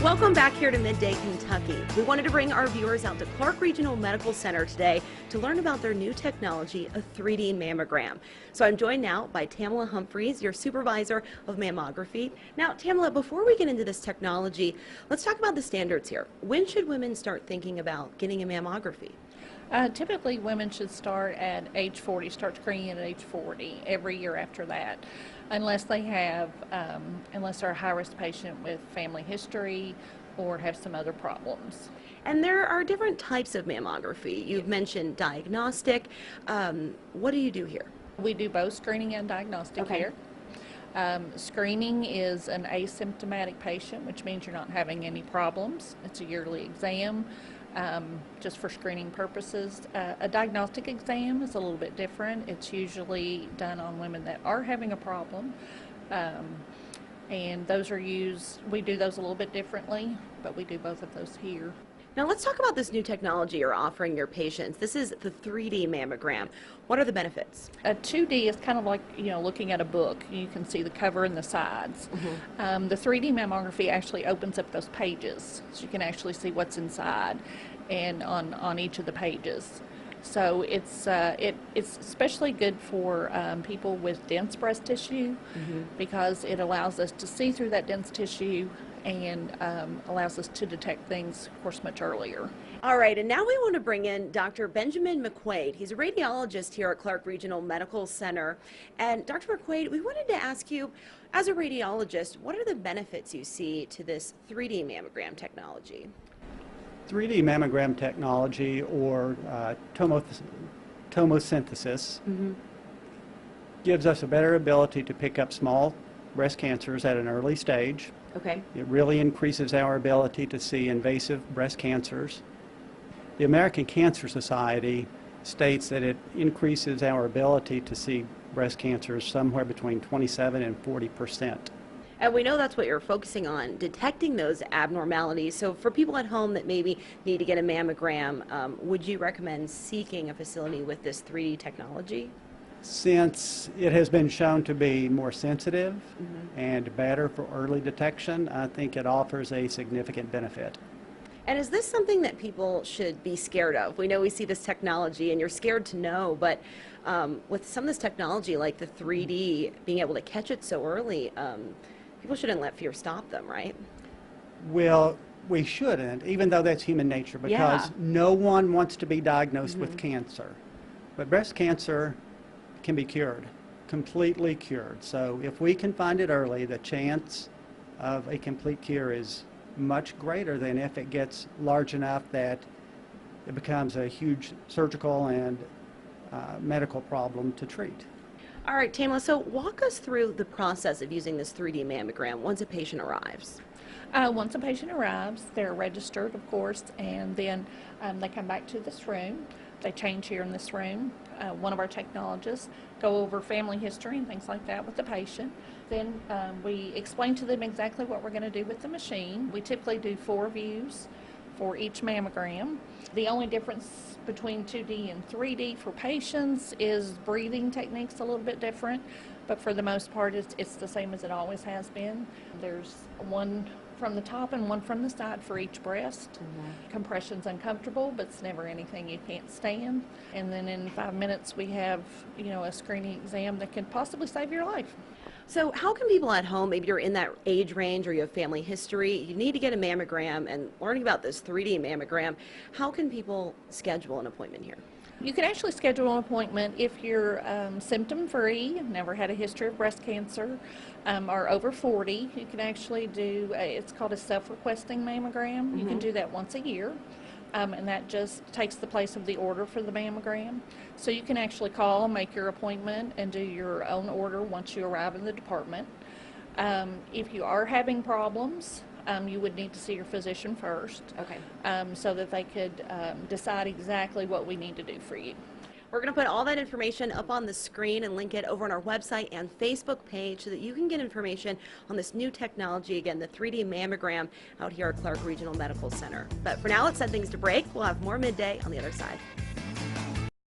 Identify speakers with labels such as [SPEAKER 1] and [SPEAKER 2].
[SPEAKER 1] Welcome back here to Midday Kentucky. We wanted to bring our viewers out to Clark Regional Medical Center today to learn about their new technology, a 3D mammogram. So I'm joined now by Tamala Humphreys, your supervisor of mammography. Now, Tamala, before we get into this technology, let's talk about the standards here. When should women start thinking about getting a mammography?
[SPEAKER 2] Typically, women should start at age 40, start screening at age 40 every year after that, unless they have, unless they're a high-risk patient with family history or have some other problems.
[SPEAKER 1] And there are different types of mammography. You've mentioned diagnostic. What do you do here?
[SPEAKER 2] We do both screening and diagnostic here. Screening is an asymptomatic patient, which means you're not having any problems. It's a yearly exam. Just for screening purposes. A diagnostic exam is a little bit different. It's usually done on women that are having a problem, and those are used, we do those a little bit differently, but we do both of those here.
[SPEAKER 1] Now let's talk about this new technology you're offering your patients. This is the 3D mammogram. What are the benefits?
[SPEAKER 2] A 2D is kind of like, looking at a book. You can see the cover and the sides. The 3D mammography actually opens up those pages, so you can actually see what's inside and on each of the pages. So it's especially good for people with dense breast tissue because it allows us to see through that dense tissue and allows us to detect things, of course, much earlier.
[SPEAKER 1] All right, and now we want to bring in Dr. Benjamin McQuaid. He's a radiologist here at Clark Regional Medical Center. And Dr. McQuaid, we wanted to ask you, as a radiologist, what are the benefits you see to this 3D mammogram technology?
[SPEAKER 3] 3D mammogram technology, or tomosynthesis, gives us a better ability to pick up small breast cancers at an early stage.
[SPEAKER 1] Okay.
[SPEAKER 3] It really increases our ability to see invasive breast cancers. The American Cancer Society states that it increases our ability to see breast cancers somewhere between 27 and 40%.
[SPEAKER 1] And we know that's what you're focusing on, detecting those abnormalities. So for people at home that maybe need to get a mammogram, would you recommend seeking a facility with this 3D technology?
[SPEAKER 3] Since it has been shown to be more sensitive and better for early detection, I think it offers a significant benefit.
[SPEAKER 1] And is this something that people should be scared of? We know we see this technology and you're scared to know, but with some of this technology like the 3D, being able to catch it so early, people shouldn't let fear stop them, right?
[SPEAKER 3] Well, we shouldn't, even though that's human nature, because no one wants to be diagnosed with cancer. But breast cancer can be cured, completely cured. So if we can find it early, the chance of a complete cure is much greater than if it gets large enough that it becomes a huge surgical and medical problem to treat.
[SPEAKER 1] All right, Tamala, so walk us through the process of using this 3D mammogram once a patient arrives.
[SPEAKER 2] Once a patient arrives, they're registered, of course, and then they come back to this room. They change here in this room. One of our technologists go over family history and things like that with the patient. Then we explain to them exactly what we're going to do with the machine. We typically do 4 views for each mammogram. The only difference between 2D and 3D for patients is breathing techniques a little bit different, but for the most part it's the same as it always has been. There's one from the top and one from the side for each breast. Compression's uncomfortable, but it's never anything you can't stand. And then in 5 minutes we have, a screening exam that can possibly save your life.
[SPEAKER 1] So how can people at home, maybe you're in that age range or you have family history, you need to get a mammogram, and learning about this 3D mammogram, how can people schedule an appointment here?
[SPEAKER 2] You can actually schedule an appointment if you're symptom-free, never had a history of breast cancer, are over 40. You can actually do, it's called a self-requesting mammogram. You can do that once a year, and that just takes the place of the order for the mammogram. So you can actually call, make your appointment, and do your own order once you arrive in the department. If you are having problems, you would need to see your physician first, so that they could decide exactly what we need to do for you.
[SPEAKER 1] We're going to put all that information up on the screen and link it over on our website and Facebook page so that you can get information on this new technology, again, the 3D mammogram out here at Clark Regional Medical Center. But for now, let's send things to break. We'll have more Midday on the other side.